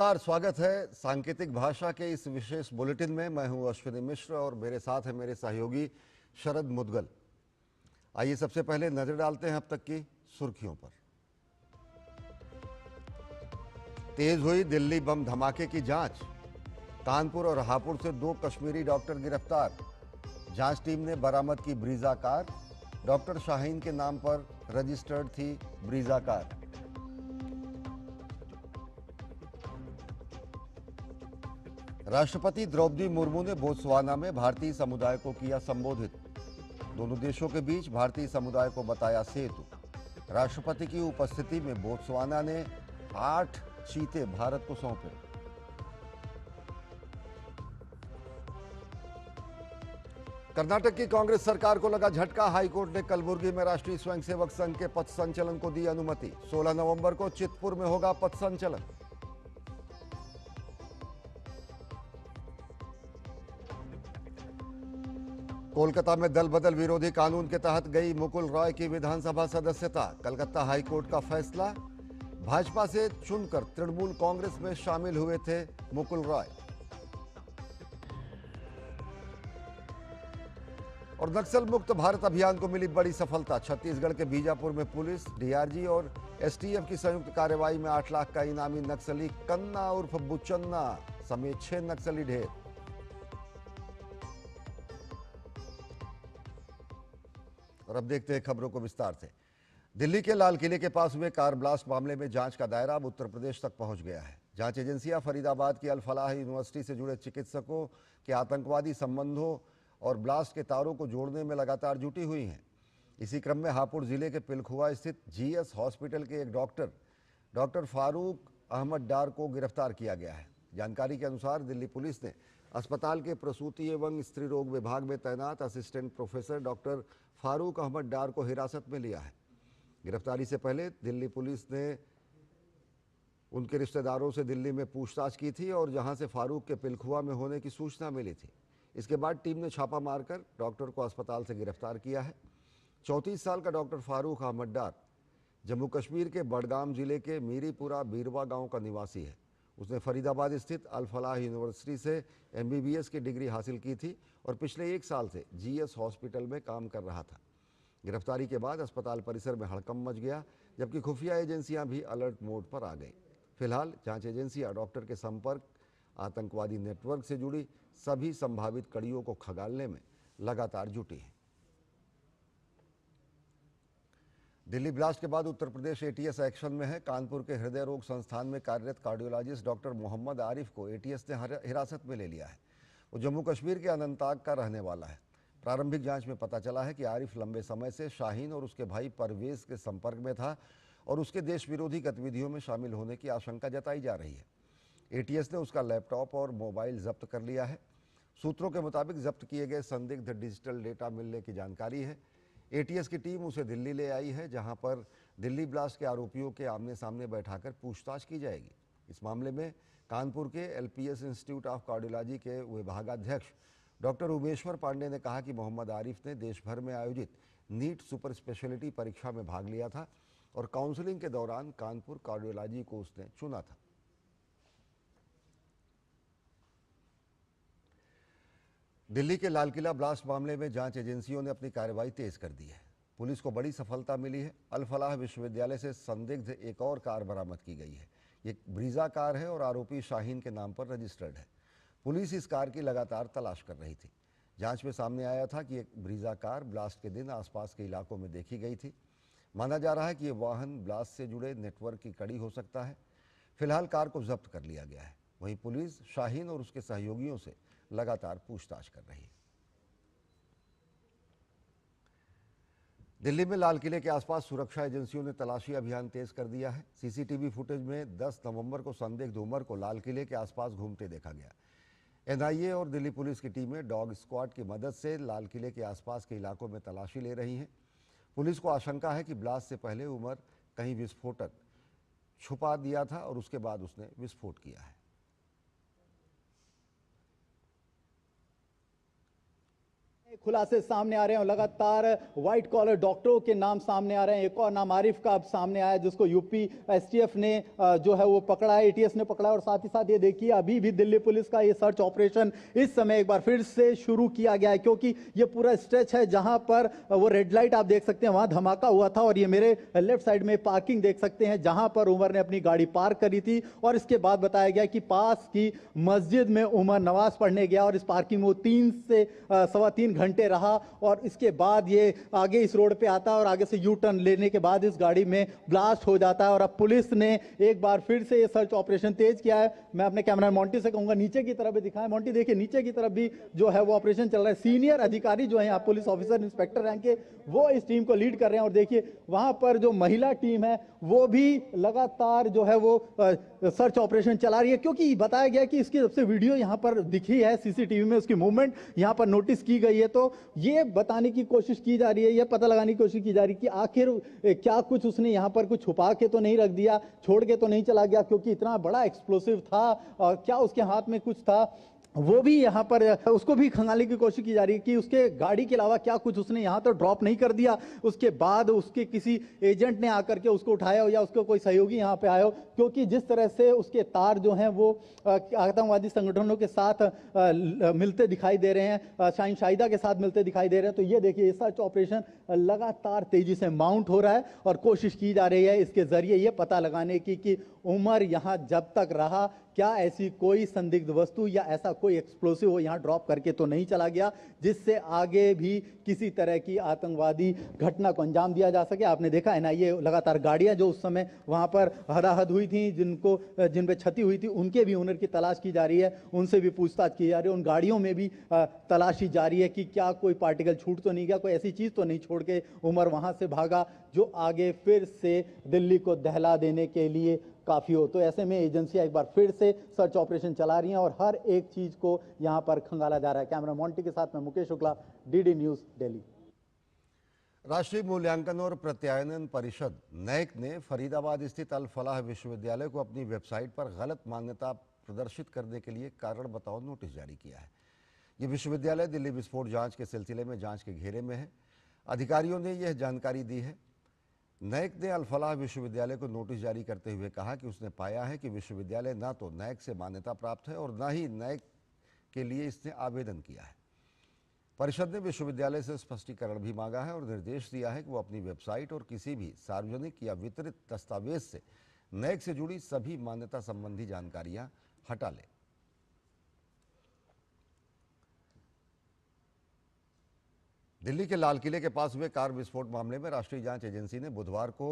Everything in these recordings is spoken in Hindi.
नमस्कार, स्वागत है सांकेतिक भाषा के इस विशेष बुलेटिन में। मैं हूं अश्विनी मिश्र और मेरे साथ है मेरे सहयोगी शरद मुदगल। आइए सबसे पहले नजर डालते हैं अब तक की सुर्खियों पर। तेज हुई दिल्ली बम धमाके की जांच। कानपुर और हापुड़ से 2 कश्मीरी डॉक्टर गिरफ्तार। जांच टीम ने बरामद की ब्रीजा कार। डॉक्टर शाहीन के नाम पर रजिस्टर्ड थी ब्रीजा कार। राष्ट्रपति द्रौपदी मुर्मू ने बोत्सवाना में भारतीय समुदाय को किया संबोधित। दोनों देशों के बीच भारतीय समुदाय को बताया सेतु। राष्ट्रपति की उपस्थिति में बोत्सवाना ने 8 चीते भारत को सौंपे। कर्नाटक की कांग्रेस सरकार को लगा झटका। हाईकोर्ट ने कलबुर्गी में राष्ट्रीय स्वयंसेवक संघ के पथ संचलन को दी अनुमति। 16 नवंबर को चितपुर में होगा पथ संचलन। कोलकाता में दल बदल विरोधी कानून के तहत गई मुकुल रॉय की विधानसभा सदस्यता। कलकत्ता हाईकोर्ट का फैसला। भाजपा से चुनकर तृणमूल कांग्रेस में शामिल हुए थे मुकुल रॉय। और नक्सल मुक्त भारत अभियान को मिली बड़ी सफलता। छत्तीसगढ़ के बीजापुर में पुलिस, डीआरजी और एसटीएफ की संयुक्त कार्रवाई में 8 लाख का इनामी नक्सली कन्ना उर्फ बुचन्ना समेत 6 नक्सली ढेर। और अब देखते हैं खबरों को विस्तार से। दिल्ली के लाल किले के पास हुए कार ब्लास्ट मामले में जांच का दायरा अब उत्तर प्रदेश तक पहुंच गया है। जांच एजेंसियां फरीदाबाद की अल फलाह यूनिवर्सिटी से जुड़े चिकित्सकों के आतंकवादी संबंधों और ब्लास्ट के तारों को जोड़ने में लगातार जुटी हुई हैं। इसी क्रम में हापुड़ जिले के पिलखुआ स्थित जीएस हॉस्पिटल के एक डॉक्टर फारूक अहमद डार को गिरफ्तार किया गया है। जानकारी के अनुसार दिल्ली पुलिस ने अस्पताल के प्रसूति एवं स्त्री रोग विभाग में तैनात assistant professor doctor Farooq Ahmad Dar को हिरासत में लिया है। गिरफ्तारी से पहले दिल्ली पुलिस ने उनके रिश्तेदारों से दिल्ली में पूछताछ की थी और जहां से फारूक के पिलखुआ में होने की सूचना मिली थी। इसके बाद टीम ने छापा मारकर डॉक्टर को अस्पताल से गिरफ्तार किया है। 34 साल का डॉक्टर फारूक अहमद डार जम्मू कश्मीर के बडगाम जिले के मीरीपुरा बीरवा गांव का निवासी है। उसने फरीदाबाद स्थित अल फलाह यूनिवर्सिटी से एमबीबीएस की डिग्री हासिल की थी और पिछले 1 साल से जीएस हॉस्पिटल में काम कर रहा था। गिरफ्तारी के बाद अस्पताल परिसर में हड़कंप मच गया, जबकि खुफिया एजेंसियां भी अलर्ट मोड पर आ गई। फिलहाल जांच एजेंसियां डॉक्टर के संपर्क, आतंकवादी नेटवर्क से जुड़ी सभी संभावित कड़ियों को खंगालने में लगातार जुटी हैं। दिल्ली ब्लास्ट के बाद उत्तर प्रदेश एटीएस एक्शन में है। कानपुर के हृदय रोग संस्थान में कार्यरत कार्डियोलॉजिस्ट डॉक्टर मोहम्मद आरिफ को एटीएस ने हिरासत में ले लिया है। वो जम्मू कश्मीर के अनंतनाग का रहने वाला है। प्रारंभिक जांच में पता चला है कि आरिफ लंबे समय से शाहीन और उसके भाई परवेज के संपर्क में था और उसके देश विरोधी गतिविधियों में शामिल होने की आशंका जताई जा रही है। एटीएस ने उसका लैपटॉप और मोबाइल जब्त कर लिया है। सूत्रों के मुताबिक जब्त किए गए संदिग्ध डिजिटल डेटा मिलने की जानकारी है। एटीएस की टीम उसे दिल्ली ले आई है, जहां पर दिल्ली ब्लास्ट के आरोपियों के आमने सामने बैठाकर पूछताछ की जाएगी। इस मामले में कानपुर के एलपीएस इंस्टीट्यूट ऑफ कार्डियोलॉजी के विभागाध्यक्ष डॉक्टर उमेश्वर पांडे ने कहा कि मोहम्मद आरिफ ने देश भर में आयोजित नीट सुपर स्पेशलिटी परीक्षा में भाग लिया था और काउंसलिंग के दौरान कानपुर कार्डियोलॉजी को उसने चुना था। दिल्ली के लाल किला ब्लास्ट मामले में जांच एजेंसियों ने अपनी कार्रवाई तेज कर दी है। पुलिस को बड़ी सफलता मिली है। अल फलाह विश्वविद्यालय से संदिग्ध एक और कार बरामद की गई है। ये ब्रीजा कार है और आरोपी शाहीन के नाम पर रजिस्टर्ड है। पुलिस इस कार की लगातार तलाश कर रही थी। जांच में सामने आया था कि एक ब्रीजा कार ब्लास्ट के दिन आसपास के इलाकों में देखी गई थी। माना जा रहा है कि ये वाहन ब्लास्ट से जुड़े नेटवर्क की कड़ी हो सकता है। फिलहाल कार को जब्त कर लिया गया है। वहीं पुलिस शाहीन और उसके सहयोगियों से लगातार पूछताछ कर रही है। दिल्ली में लाल किले के आसपास सुरक्षा एजेंसियों ने तलाशी अभियान तेज कर दिया है। सीसीटीवी फुटेज में 10 नवंबर को संदिग्ध उमर को लाल किले के आसपास घूमते देखा गया। एनआईए और दिल्ली पुलिस की टीमें डॉग स्क्वाड की मदद से लाल किले के आसपास के इलाकों में तलाशी ले रही हैं। पुलिस को आशंका है कि ब्लास्ट से पहले उमर कहीं विस्फोटक छुपा दिया था और उसके बाद उसने विस्फोट किया है। खुलासे सामने आ रहे हैं और लगातार व्हाइट कॉलर डॉक्टरों के नाम सामने आ रहे हैं। एक और नाम आरिफ का अब सामने आया जिसको यूपी एसटीएफ ने जो है वो पकड़ा है, एटीएस ने पकड़ा है। और साथ ही साथ ये देखिए अभी भी दिल्ली पुलिस का ये सर्च ऑपरेशन इस समय एक बार फिर से शुरू किया गया है, क्योंकि ये पूरा स्ट्रेच है जहां पर वो रेड लाइट आप देख सकते हैं वहां धमाका हुआ था। और ये मेरे लेफ्ट साइड में पार्किंग देख सकते हैं जहां पर उमर ने अपनी गाड़ी पार्क करी थी। और इसके बाद बताया गया कि पास की मस्जिद में उमर नमाज पढ़ने गया और इस पार्किंग में वो 3 से 3.25 घंटे रहा। और इसके बाद ये आगे इस रोड पे आता है और आगे से यू टर्न लेने के बाद इस गाड़ी में ब्लास्ट हो जाता है। और अब पुलिस ने एक बार फिर से ये सर्च ऑपरेशन तेज किया है। मैं अपने कैमरा मोंटी से कहूंगा नीचे की तरफ भी दिखाएं। मोंटी देखिए नीचे की तरफ भी जो है वो ऑपरेशन चल रहा है। सीनियर अधिकारी जो है यहाँ पुलिस ऑफिसर इंस्पेक्टर रैंक के वो इस टीम को लीड कर रहे हैं। और देखिए वहां पर जो महिला टीम है वो भी लगातार जो है वो सर्च ऑपरेशन चला रही है, क्योंकि बताया गया कि इसकी सबसे वीडियो यहाँ पर दिखी है सीसीटीवी में, उसकी मूवमेंट यहाँ पर नोटिस की गई है। तो ये बताने की कोशिश की जा रही है, ये पता लगाने की कोशिश की जा रही है कि आखिर क्या कुछ उसने यहाँ पर कुछ छुपा के तो नहीं रख दिया, छोड़ के तो नहीं चला गया, क्योंकि इतना बड़ा एक्सप्लोसिव था। और क्या उसके हाथ में कुछ था वो भी यहाँ पर उसको भी खंगालने की कोशिश की जा रही है कि उसके गाड़ी के अलावा क्या कुछ उसने यहाँ तो ड्रॉप नहीं कर दिया, उसके बाद उसके किसी एजेंट ने आकर के उसको उठाया हो या उसको कोई सहयोगी यहाँ पे आया हो। क्योंकि जिस तरह से उसके तार जो हैं वो आतंकवादी संगठनों के साथ मिलते दिखाई दे रहे हैं, शाहीन शाहिदा के साथ मिलते दिखाई दे रहे हैं। तो ये देखिए सर्च ऑपरेशन लगातार तेजी से माउंट हो रहा है और कोशिश की जा रही है इसके जरिए ये पता लगाने की कि उमर यहाँ जब तक रहा क्या ऐसी कोई संदिग्ध वस्तु या ऐसा कोई एक्सप्लोसिव वो यहाँ ड्रॉप करके तो नहीं चला गया जिससे आगे भी किसी तरह की आतंकवादी घटना को अंजाम दिया जा सके। आपने देखा एनआईए लगातार गाड़ियां जो उस समय वहां पर हदाहद हुई थी, जिन पे क्षति हुई थी, उनके भी ओनर की तलाश की जा रही है, उनसे भी पूछताछ की जा रही है। उन गाड़ियों में भी तलाशी जारी है कि क्या कोई पार्टिकल छूट तो नहीं गया, कोई ऐसी चीज तो नहीं छोड़ के उमर वहां से भागा जो आगे फिर से दिल्ली को दहला देने के लिए काफी हो। तो ऐसे में एजेंसियां एक बार फिर से सर्च ऑपरेशन चला रही हैं और हर एक चीज को यहां पर खंगाला जा रहा है। कैमरा मोंटी के साथ मैं मुकेश शुक्ला, डीडी न्यूज, दिल्ली। राष्ट्रीय मूल्यांकन और प्रत्यायन परिषद नैक ने फरीदाबाद स्थित अल फलाह विश्वविद्यालय को अपनी वेबसाइट पर गलत मान्यता प्रदर्शित करने के लिए कारण बताओ नोटिस जारी किया है। ये विश्वविद्यालय दिल्ली विस्फोट जांच के सिलसिले में जांच के घेरे में है। अधिकारियों ने यह जानकारी दी है। नैक ने अल फलाह विश्वविद्यालय को नोटिस जारी करते हुए कहा कि उसने पाया है कि विश्वविद्यालय न तो नैक से मान्यता प्राप्त है और न ही नैक के लिए इसने आवेदन किया है। परिषद ने विश्वविद्यालय से स्पष्टीकरण भी मांगा है और निर्देश दिया है कि वो अपनी वेबसाइट और किसी भी सार्वजनिक या वितरित दस्तावेज से नैक से जुड़ी सभी मान्यता संबंधी जानकारियां हटा ले। दिल्ली के लाल किले के पास हुए कार विस्फोट मामले में राष्ट्रीय जांच एजेंसी ने बुधवार को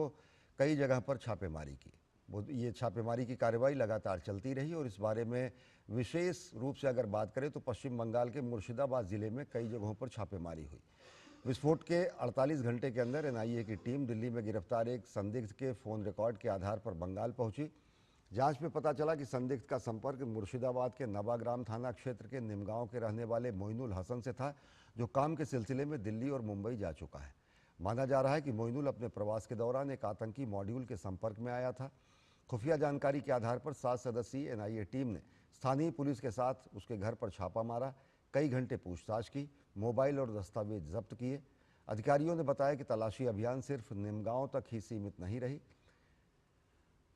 कई जगह पर छापेमारी की। ये छापेमारी की कार्रवाई लगातार चलती रही और इस बारे में विशेष रूप से अगर बात करें तो पश्चिम बंगाल के मुर्शिदाबाद जिले में कई जगहों पर छापेमारी हुई। विस्फोट के 48 घंटे के अंदर एनआईए की टीम दिल्ली में गिरफ्तार एक संदिग्ध के फ़ोन रिकॉर्ड के आधार पर बंगाल पहुंची। जांच में पता चला कि संदिग्ध का संपर्क मुर्शिदाबाद के नवाग्राम थाना क्षेत्र के निमगांव के रहने वाले मोइनुल हसन से था, जो काम के सिलसिले में दिल्ली और मुंबई जा चुका है। माना जा रहा है कि मोइनुल अपने प्रवास के दौरान एक आतंकी मॉड्यूल के संपर्क में आया था। खुफिया जानकारी के आधार पर 7 सदस्यीय एनआईए टीम ने स्थानीय पुलिस के साथ उसके घर पर छापा मारा, कई घंटे पूछताछ की, मोबाइल और दस्तावेज जब्त किए। अधिकारियों ने बताया कि तलाशी अभियान सिर्फ निमगांव तक ही सीमित नहीं रही,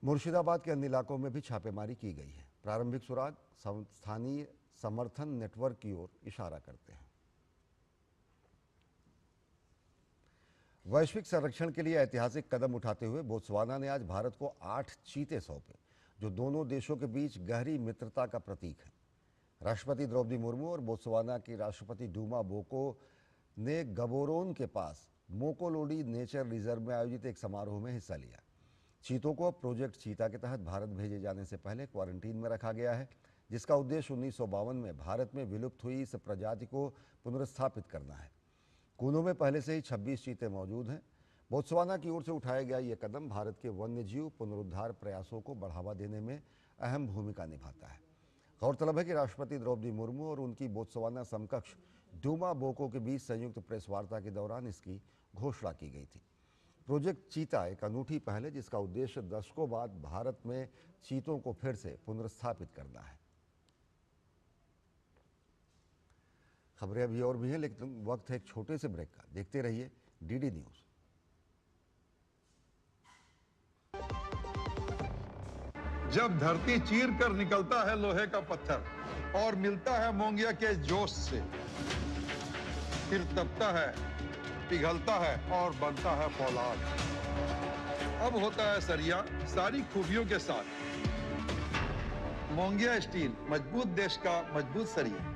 मुर्शिदाबाद के अन्य इलाकों में भी छापेमारी की गई है। प्रारंभिक सुराग स्थानीय समर्थन नेटवर्क की ओर इशारा करते हैं। वैश्विक संरक्षण के लिए ऐतिहासिक कदम उठाते हुए बोत्सवाना ने आज भारत को 8 चीते सौंपे, जो दोनों देशों के बीच गहरी मित्रता का प्रतीक है। राष्ट्रपति द्रौपदी मुर्मू और बोत्सवाना की राष्ट्रपति डूमा बोको ने गबोरोन के पास मोकोलोडी नेचर रिजर्व में आयोजित एक समारोह में हिस्सा लिया। चीतों को प्रोजेक्ट चीता के तहत भारत भेजे जाने से पहले क्वारंटीन में रखा गया है, जिसका उद्देश्य 1952 में भारत में विलुप्त हुई इस प्रजाति को पुनर्स्थापित करना है। कूनों में पहले से ही 26 चीते मौजूद हैं। बोत्सवाना की ओर से उठाया गया ये कदम भारत के वन्यजीव पुनरुद्धार प्रयासों को बढ़ावा देने में अहम भूमिका निभाता है। गौरतलब है कि राष्ट्रपति द्रौपदी मुर्मू और उनकी बोत्सवाना समकक्ष डूमा बोको के बीच संयुक्त प्रेस वार्ता के दौरान इसकी घोषणा की गई थी। प्रोजेक्ट चीता एक अनूठी पहल है जिसका उद्देश्य दशकों बाद भारत में चीतों को फिर से पुनर्स्थापित करना है। खबरें अभी और भी हैं, लेकिन वक्त है एक छोटे से ब्रेक का। देखते रहिए डीडी न्यूज़। जब धरती चीर कर निकलता है लोहे का पत्थर और मिलता है मोंगिया के जोश से, फिर तपता है, पिघलता है और बनता है फौलाद। अब होता है सरिया सारी खूबियों के साथ। मोंगिया स्टील, मजबूत देश का मजबूत सरिया।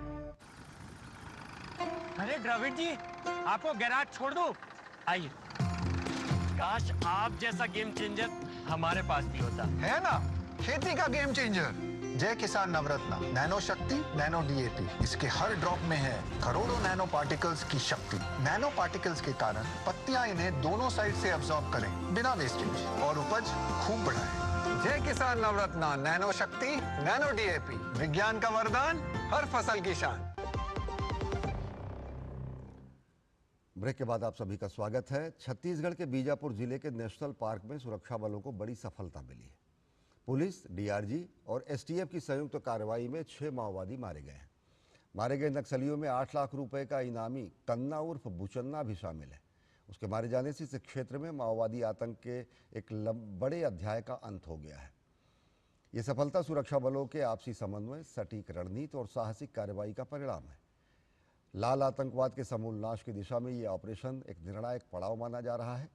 अरे द्रविड़ जी, आपको गैराज छोड़ दूं? आइए। काश आप जैसा गेम चेंजर हमारे पास भी होता। है ना, खेती का गेम चेंजर जय किसान नवरत्ना नैनो शक्ति नैनो डीएपी। इसके हर ड्रॉप में है करोड़ों नैनो पार्टिकल्स की शक्ति। नैनो पार्टिकल्स के कारण पत्तियां इन्हें दोनों साइड से अब्सॉर्ब करें बिना वेस्टेज और उपज खूब बढ़ाएं। जय किसान नवरत्ना नैनो शक्ति नैनो डीएपी, विज्ञान का वरदान, हर फसल की शान। ब्रेक के बाद आप सभी का स्वागत है। छत्तीसगढ़ के बीजापुर जिले के नेशनल पार्क में सुरक्षा बलों को बड़ी सफलता मिली है। पुलिस, डीआरजी और एसटीएफ की संयुक्त कार्रवाई में 6 माओवादी मारे गए हैं। मारे गए नक्सलियों में 8 लाख रुपए का इनामी कन्ना उर्फ बुचन्ना भी शामिल है। उसके मारे जाने से इस क्षेत्र में माओवादी आतंक के एक बड़े अध्याय का अंत हो गया है। ये सफलता सुरक्षा बलों के आपसी समन्वय, सटीक रणनीति और साहसिक कार्रवाई का परिणाम है। लाल आतंकवाद के समूल नाश की दिशा में ये ऑपरेशन एक निर्णायक पड़ाव माना जा रहा है।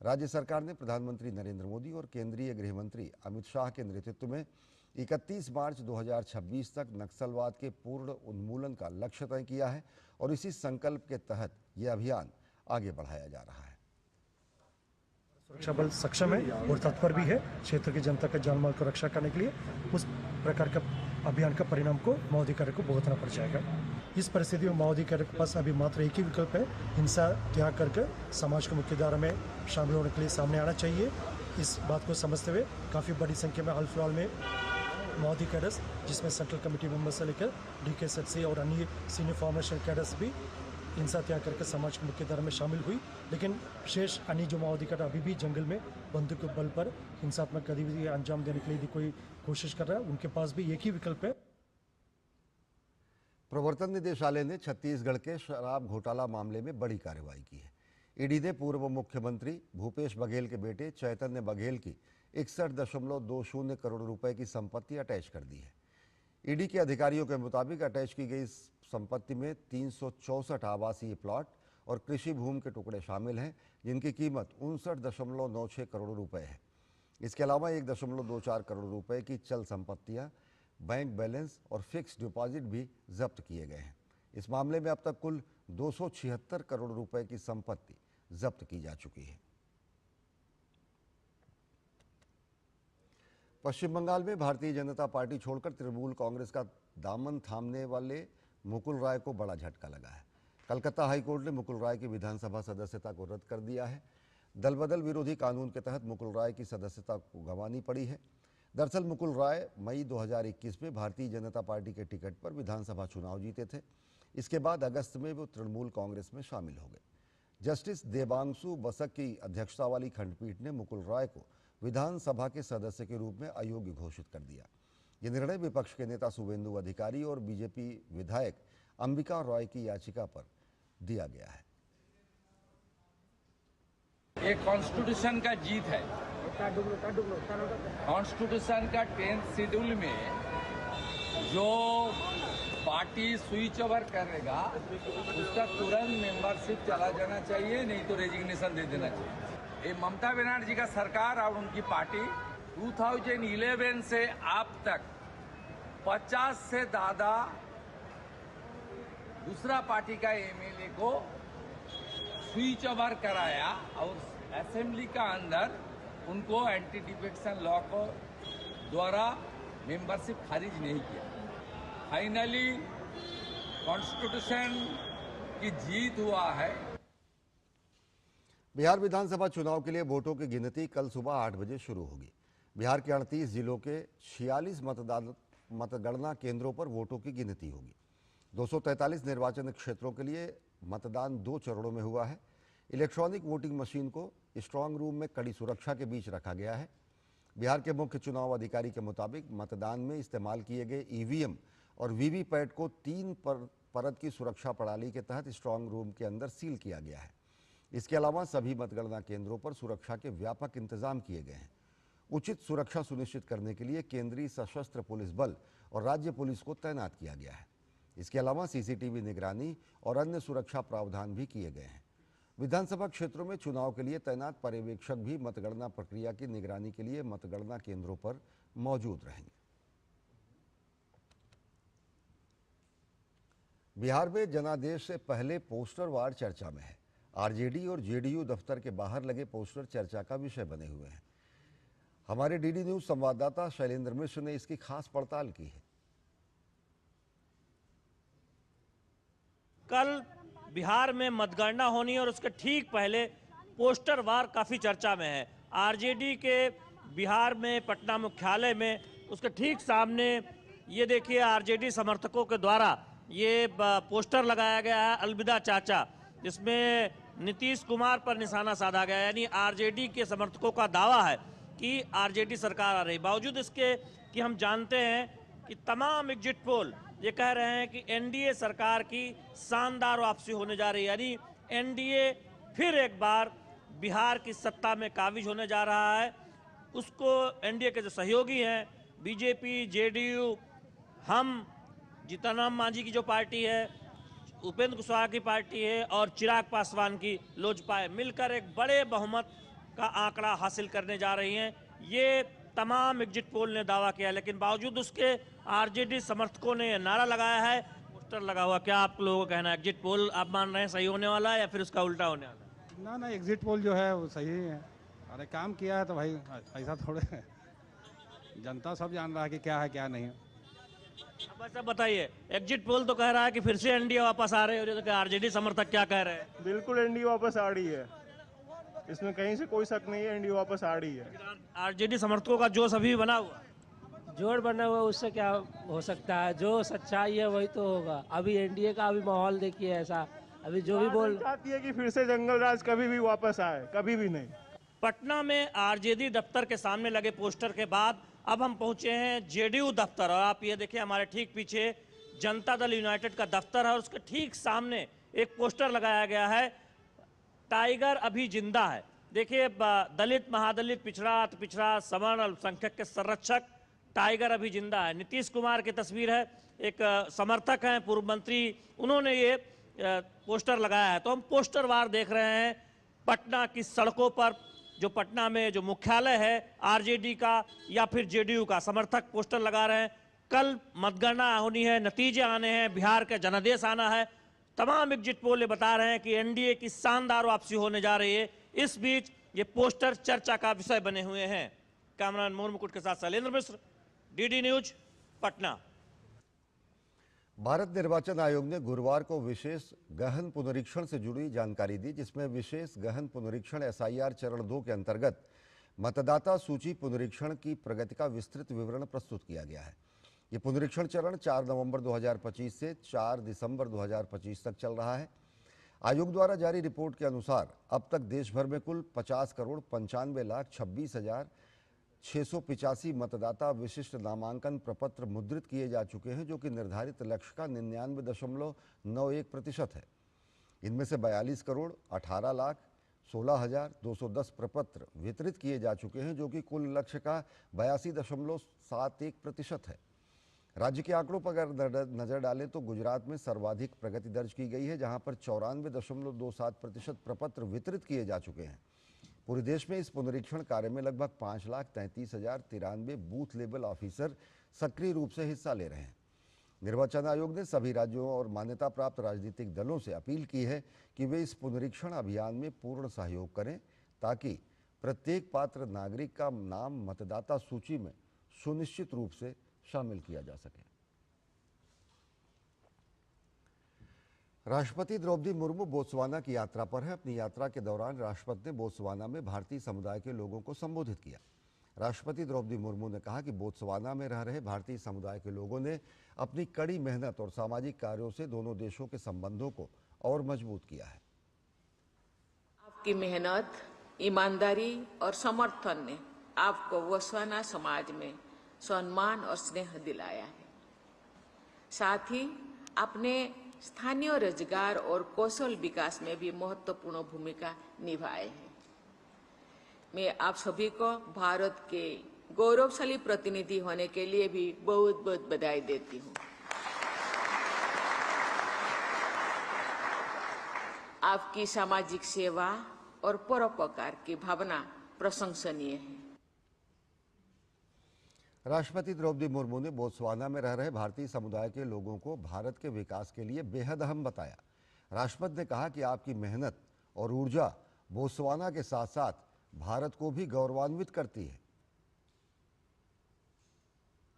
राज्य सरकार ने प्रधानमंत्री नरेंद्र मोदी और केंद्रीय गृह मंत्री अमित शाह के नेतृत्व में 31 मार्च 2026 तक नक्सलवाद के पूर्ण उन्मूलन का लक्ष्य तय किया है और इसी संकल्प के तहत यह अभियान आगे बढ़ाया जा रहा है। सुरक्षा बल सक्षम है और तत्पर भी है क्षेत्र की जनता के जान माल को रक्षा करने के लिए। उस प्रकार का अभियान का परिणाम को माओवादी को भुगतना पड़ जाएगा। इस परिस्थिति में माओवादी के पास अभी मात्र एक ही विकल्प है, हिंसा त्याग करके समाज को मुख्यधारा में शामिल होने के लिए सामने आना चाहिए। इस बात को समझते हुए काफ़ी बड़ी संख्या में हाल फिलहाल में माओवादी कैडर्स, जिसमें सेंट्रल कमेटी मेंबर से लेकर डीकेएसएफसी और अन्य सीनियर फॉर्मेशन कैडर्स भी हिंसा त्याग करके समाज की मुख्यधारा में शामिल हुई। लेकिन शेष अन्य जो माओवादी कैडर अभी भी जंगल में बंदूक के बल पर हिंसात्मक गतिविधि अंजाम देने के लिए कोई कोशिश कर रहा है, उनके पास भी एक ही विकल्प है। प्रवर्तन निदेशालय ने छत्तीसगढ़ के शराब घोटाला मामले में बड़ी कार्रवाई की है। ईडी ने पूर्व मुख्यमंत्री भूपेश बघेल के बेटे चैतन्य बघेल की 61.20 करोड़ रुपए की संपत्ति अटैच कर दी है। ईडी के अधिकारियों के मुताबिक अटैच की गई संपत्ति में 364 आवासीय प्लॉट और कृषि भूमि के टुकड़े शामिल हैं, जिनकी कीमत 59.96 करोड़ रुपए है। इसके अलावा 1.24 करोड़ रुपए की चल संपत्तियां, बैंक बैलेंस और फिक्स डिपॉजिट भी जब्त किए गए हैं। इस मामले में अब तक कुल 276 करोड़ रुपए की संपत्ति जब्त की जा चुकी है। पश्चिम बंगाल में भारतीय जनता पार्टी छोड़कर तृणमूल कांग्रेस का दामन थामने वाले मुकुल राय को बड़ा झटका लगा है। कलकत्ता हाईकोर्ट ने मुकुल राय की विधानसभा सदस्यता को रद्द कर दिया है। दल बदल विरोधी कानून के तहत मुकुल राय की सदस्यता को गंवानी पड़ी है। दरअसल मुकुल राय मई 2021 में भारतीय जनता पार्टी के टिकट पर विधानसभा चुनाव जीते थे। इसके बाद अगस्त में वो तृणमूल कांग्रेस में शामिल हो गए। जस्टिस देबांशु बसक की अध्यक्षता वाली खंडपीठ ने मुकुल राय को विधानसभा के सदस्य के रूप में अयोग्य घोषित कर दिया। ये निर्णय विपक्ष के नेता शुभेंदु अधिकारी और बीजेपी विधायक अंबिका रॉय की याचिका पर दिया गया है। ये कॉन्स्टिट्यूशन का जीत है। कॉन्स्टिट्यूशन का 10th शेड्यूल में जो पार्टी स्विच ओवर करेगा उसका तुरंत मेंबरशिप चला जाना चाहिए, नहीं तो रेजिग्नेशन दे देना चाहिए। ये ममता बनर्जी का सरकार और उनकी पार्टी 2011 से अब तक 50 से ज्यादा दूसरा पार्टी का एमएलए को स्विच ओवर कराया और असेंबली का अंदर उनको एंटी डिफेक्शन लॉ को द्वारा मेंबरशिप खारिज नहीं किया। फाइनली कॉन्स्टिट्यूशन की जीत हुआ है। बिहार विधानसभा चुनाव के लिए वोटों की गिनती कल सुबह 8 बजे शुरू होगी। बिहार के 38 जिलों के 46 मतगणना केंद्रों पर वोटों की गिनती होगी। 243 निर्वाचन क्षेत्रों के लिए मतदान 2 चरणों में हुआ है। इलेक्ट्रॉनिक वोटिंग मशीन को स्ट्रांग रूम में कड़ी सुरक्षा के बीच रखा गया है। बिहार के मुख्य चुनाव अधिकारी के मुताबिक मतदान में इस्तेमाल किए गए ईवीएम और वीवीपैट को 3 परत की सुरक्षा प्रणाली के तहत स्ट्रांग रूम के अंदर सील किया गया है। इसके अलावा सभी मतगणना केंद्रों पर सुरक्षा के व्यापक इंतजाम किए गए हैं। उचित सुरक्षा सुनिश्चित करने के लिए केंद्रीय सशस्त्र पुलिस बल और राज्य पुलिस को तैनात किया गया है। इसके अलावा सीसीटीवी निगरानी और अन्य सुरक्षा प्रावधान भी किए गए हैं। विधानसभा क्षेत्रों में चुनाव के लिए तैनात पर्यवेक्षक भी मतगणना प्रक्रिया की निगरानी के लिए मतगणना केंद्रों पर मौजूद रहेंगे। बिहार में जनादेश से पहले पोस्टर वार चर्चा में है। आरजेडी और जेडीयू दफ्तर के बाहर लगे पोस्टर चर्चा का विषय बने हुए हैं। हमारे डीडी न्यूज संवाददाता शैलेंद्र मिश्र ने इसकी खास पड़ताल की है। कल बिहार में मतगणना होनी है और उसके ठीक पहले पोस्टर वार काफी चर्चा में है। आरजेडी के बिहार में पटना मुख्यालय में उसके ठीक सामने ये देखिए आरजेडी समर्थकों के द्वारा ये पोस्टर लगाया गया है अलविदा चाचा, जिसमें नीतीश कुमार पर निशाना साधा गया है। यानी आरजेडी के समर्थकों का दावा है कि आरजेडी सरकार आ रही। बावजूद इसके कि हम जानते हैं कि तमाम एग्जिट पोल ये कह रहे हैं कि एनडीए सरकार की शानदार वापसी होने जा रही है। यानी एनडीए फिर एक बार बिहार की सत्ता में काबिज होने जा रहा है। उसको एनडीए के जो सहयोगी हैं बीजेपी, जेडीयू, हम, जीतन राम मांझी की जो पार्टी है, उपेंद्र कुशवाहा की पार्टी है और चिराग पासवान की लोजपा है, मिलकर एक बड़े बहुमत का आंकड़ा हासिल करने जा रही हैं। ये तमाम एग्जिट पोल ने दावा किया, लेकिन बावजूद उसके आरजेडी समर्थकों ने यह नारा लगाया है, पोस्टर लगा हुआ। क्या आप लोगों का कहना है, एग्जिट पोल आप मान रहे हैं सही होने वाला है या फिर उसका उल्टा होने वाला है? ना एग्जिट पोल जो है वो सही है। अरे काम किया है तो भाई ऐसा थोड़े है। जनता सब जान रहा है कि क्या है क्या नहीं है। अब ऐसा बताइए, एग्जिट पोल तो कह रहा है कि फिर से एनडीए वापस आ रहे हैं, तो आरजेडी समर्थक क्या कह रहे हैं? बिल्कुल एनडीए वापस आ रही है, इसमें कहीं से कोई शक नहीं है, एनडीए वापस आ रही है। आरजेडी समर्थकों का जोश अभी बना हुआ, जोड़ बना हुआ, उससे क्या हो सकता है? जो सच्चाई है वही तो होगा। अभी एनडीए का अभी माहौल देखिए ऐसा, अभी जो भी बोल चाहती है कि फिर से जंगल राज कभी भी वापस आए, कभी भी नहीं। पटना में आरजेडी दफ्तर के सामने लगे पोस्टर के बाद अब हम पहुंचे हैं जेडीयू दफ्तर, और आप ये देखिए हमारे ठीक पीछे जनता दल यूनाइटेड का दफ्तर है और उसके ठीक सामने एक पोस्टर लगाया गया है, टाइगर अभी जिंदा है। देखिए, दलित, महादलित, पिछड़ा, अति पिछड़ा, सवर्ण, अल्पसंख्यक के संरक्षक टाइगर अभी जिंदा है। नीतीश कुमार की तस्वीर है, एक समर्थक हैं, पूर्व मंत्री, उन्होंने ये पोस्टर लगाया है। तो हम पोस्टर वार देख रहे हैं पटना की सड़कों पर, जो पटना में जो मुख्यालय है आरजेडी का या फिर जेडीयू का, समर्थक पोस्टर लगा रहे हैं। कल मतगणना होनी है, नतीजे आने हैं, बिहार का जनादेश आना है। तमाम एग्जिट पोल ये बता रहे हैं कि एनडीए की शानदार वापसी होने जा रही है। इस बीच ये पोस्टर चर्चा का विषय बने हुए हैं। कैमरामैन मोहन मुकुट के साथ शैलेंद्र मिश्र, डीडी न्यूज, पटना। भारत निर्वाचन आयोग ने गुरुवार को विशेष गहन पुनरीक्षण से जुड़ी जानकारी दी, जिसमें विशेष गहन पुनरीक्षण एसआईआर चरण 2 के अंतर्गत मतदाता सूची पुनरीक्षण की प्रगति का विस्तृत विवरण प्रस्तुत किया गया है। ये पुनरीक्षण चरण 4 नवंबर 2025 से 4 दिसंबर 2025 तक चल रहा है। आयोग द्वारा जारी रिपोर्ट के अनुसार अब तक देश भर में कुल 50,95,26,685 मतदाता विशिष्ट नामांकन प्रपत्र मुद्रित किए जा चुके हैं, जो कि निर्धारित लक्ष्य का 99.91% है। इनमें से 42,18,16,210 प्रपत्र वितरित किए जा चुके हैं, जो कि कुल लक्ष्य का 82.71% है। राज्य के आंकड़ों पर अगर नजर डालें तो गुजरात में सर्वाधिक प्रगति दर्ज की गई है, जहां पर 94.27% प्रपत्र वितरित किए जा चुके हैं। पूरे देश में इस पुनरीक्षण कार्य में लगभग 5,33,093 बूथ लेवल ऑफिसर सक्रिय रूप से हिस्सा ले रहे हैं। निर्वाचन आयोग ने सभी राज्यों और मान्यता प्राप्त राजनीतिक दलों से अपील की है कि वे इस पुनरीक्षण अभियान में पूर्ण सहयोग करें, ताकि प्रत्येक पात्र नागरिक का नाम मतदाता सूची में सुनिश्चित रूप से शामिल किया जा सके। राष्ट्रपति द्रौपदी मुर्मू बोत्सवाना की यात्रा पर है। अपनी यात्रा के दौरान राष्ट्रपति ने बोत्सवाना में भारतीय समुदाय के लोगों को संबोधित किया। राष्ट्रपति द्रौपदी मुर्मू ने कहा कि बोत्सवाना में रह रहे भारतीय समुदाय के लोगों ने अपनी कड़ी मेहनत और सामाजिक कार्यों से दोनों देशों के संबंधों को और मजबूत किया है। आपकी मेहनत, ईमानदारी और समर्थन ने आपको बोत्सवाना समाज में सम्मान और स्नेह दिलाया है। साथ ही आपने स्थानीय रोजगार और कौशल विकास में भी महत्वपूर्ण भूमिका निभाए हैं। मैं आप सभी को भारत के गौरवशाली प्रतिनिधि होने के लिए भी बहुत बहुत बधाई देती हूँ। आपकी सामाजिक सेवा और परोपकार की भावना प्रशंसनीय है। राष्ट्रपति द्रौपदी मुर्मू ने बोत्सवाना में रह रहे भारतीय समुदाय के लोगों को भारत के विकास के लिए बेहद अहम बताया। राष्ट्रपति ने कहा कि आपकी मेहनत और ऊर्जा बोत्सवाना के साथ साथ भारत को भी गौरवान्वित करती है।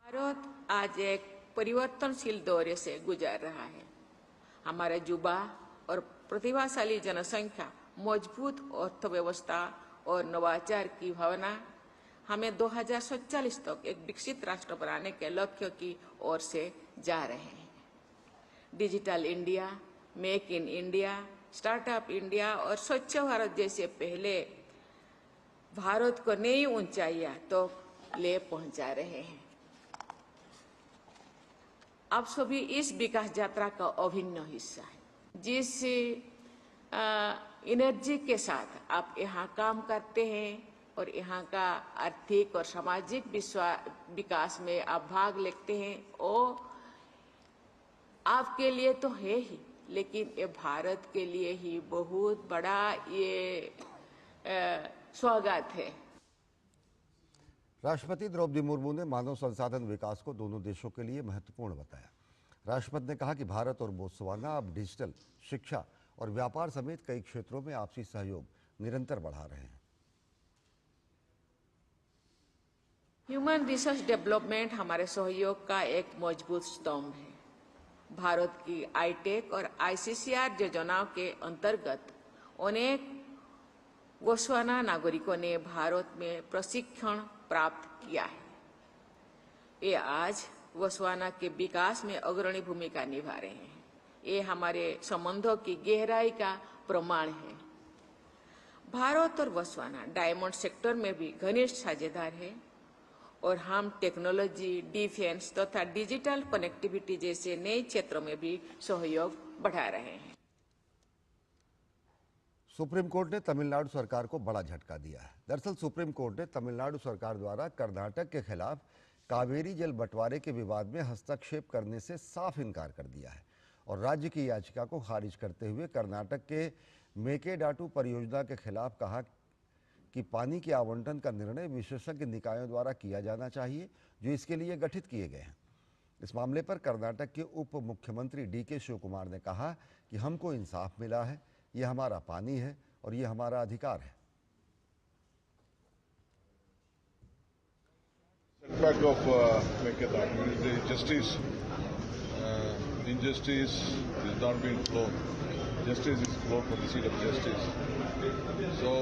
भारत आज एक परिवर्तनशील दौरे से गुजर रहा है। हमारा युवा और प्रतिभाशाली जनसंख्या, मजबूत अर्थव्यवस्था और नवाचार की भावना हमें 2047 तक एक विकसित राष्ट्र बनाने के लक्ष्य की ओर से जा रहे हैं। Digital India, make in India, startup India और स्वच्छ भारत जैसे पहले भारत को नई ऊंचाइयां तो ले पहुंचा रहे हैं। आप सभी इस विकास यात्रा का अभिन्न हिस्सा है। जिस एनर्जी के साथ आप यहाँ काम करते हैं और यहाँ का आर्थिक और सामाजिक विकास में आप भाग लेते हैं, वो आपके लिए तो है ही, लेकिन ये भारत के लिए ही बहुत बड़ा ये स्वागत है। राष्ट्रपति द्रौपदी मुर्मू ने मानव संसाधन विकास को दोनों देशों के लिए महत्वपूर्ण बताया। राष्ट्रपति ने कहा कि भारत और बोत्सवाना अब डिजिटल, शिक्षा और व्यापार समेत कई क्षेत्रों में आपसी सहयोग निरंतर बढ़ा रहे हैं। ह्यूमन रिसोर्स डेवलपमेंट हमारे सहयोग का एक मजबूत स्तंभ है। भारत की आईटेक और आईसीसीआर योजनाओं के अंतर्गत अनेक बोत्सवाना नागरिकों ने भारत में प्रशिक्षण प्राप्त किया है। ये आज बोत्सवाना के विकास में अग्रणी भूमिका निभा रहे हैं। ये हमारे संबंधों की गहराई का प्रमाण है। भारत और बोत्सवाना डायमंड सेक्टर में भी घनिष्ठ साझेदार है और हम टेक्नोलॉजी, डिफेंस तथा डिजिटल कनेक्टिविटी जैसे नए क्षेत्रों में भी सहयोग बढ़ा रहे हैं। सुप्रीम कोर्ट ने तमिलनाडु सरकार को बड़ा झटका दिया है। दरअसल सुप्रीम कोर्ट ने तमिलनाडु सरकार द्वारा कर्नाटक के खिलाफ कावेरी जल बंटवारे के विवाद में हस्तक्षेप करने से साफ इनकार कर दिया है और राज्य की याचिका को खारिज करते हुए कर्नाटक के मेकेडाटू परियोजना के खिलाफ कहा कि पानी के आवंटन का निर्णय विशेषज्ञ निकायों द्वारा किया जाना चाहिए जो इसके लिए गठित किए गए हैं। इस मामले पर कर्नाटक के उप मुख्यमंत्री डीके शिवकुमार ने कहा कि हमको इंसाफ मिला है, ये हमारा पानी है और ये हमारा अधिकार है। Setback of Mekedatu is the justice. Injustice is not being flown. Justice is flown from the seat of justice. So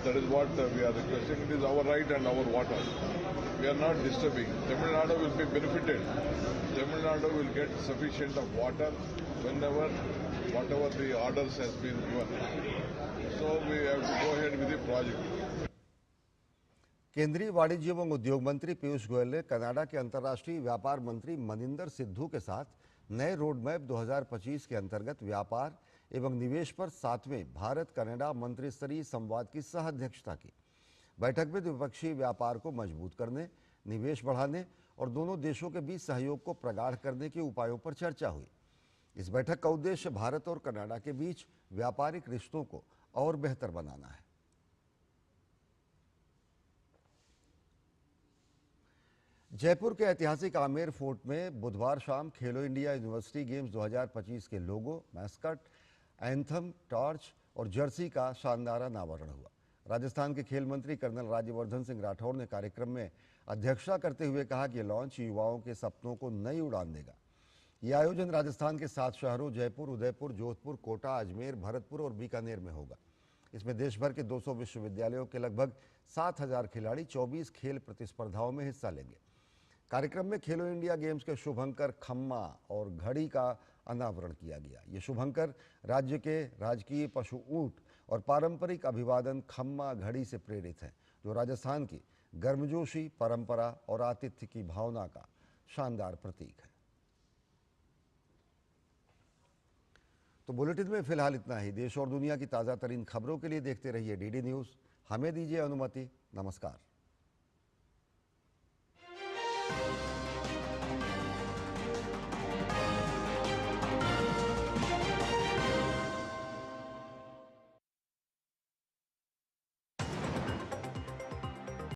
that is what we are requesting. It is our right and our water. We are not disturbing. Tamil Nadu will be benefited. Tamil Nadu will get sufficient of water whenever, whatever the orders has been given. So we have to go ahead with the project. केंद्रीय वाणिज्य एवं उद्योग मंत्री पीयूष गोयल ने कनाडा के अंतर्राष्ट्रीय व्यापार मंत्री मनिंदर सिद्धू के साथ नए रोड मैप 2025 के अंतर्गत व्यापार एवं निवेश पर 7वें भारत कनाडा मंत्री स्तरीय संवाद की सह अध्यक्षता की। बैठक में द्विपक्षीय व्यापार को मजबूत करने, निवेश बढ़ाने और दोनों देशों के बीच सहयोग को प्रगाढ़ करने के उपायों पर चर्चा हुई। इस बैठक का उद्देश्य भारत और कनाडा के बीच व्यापारिक रिश्तों को और बेहतर बनाना है। जयपुर के ऐतिहासिक आमेर फोर्ट में बुधवार शाम खेलो इंडिया यूनिवर्सिटी गेम्स 2025 के लोगो, मैस्कट, एंथम, टॉर्च और जर्सी का शानदार अनावरण हुआ। राजस्थान के खेल मंत्री कर्नल राज्यवर्धन सिंह राठौड़ ने कार्यक्रम में अध्यक्षता करते हुए कहा कि लॉन्च युवाओं के सपनों को नई उड़ान देगा। ये आयोजन राजस्थान के 7 शहरों जयपुर, उदयपुर, जोधपुर, कोटा, अजमेर, भरतपुर और बीकानेर में होगा। इसमें देश भर के 200 विश्वविद्यालयों के लगभग 7000 खिलाड़ी 24 खेल प्रतिस्पर्धाओं में हिस्सा लेंगे। कार्यक्रम में खेलो इंडिया गेम्स के शुभंकर, खम्मा और घड़ी का अनावरण किया गया। ये शुभंकर राज्य के राजकीय पशु ऊंट और पारंपरिक अभिवादन खम्मा घड़ी से प्रेरित हैं, जो राजस्थान की गर्मजोशी, परंपरा और आतिथ्य की भावना का शानदार प्रतीक है। तो बुलेटिन में फिलहाल इतना ही। देश और दुनिया की ताज़ा तरीन खबरों के लिए देखते रहिए डीडी न्यूज़। हमें दीजिए अनुमति। नमस्कार।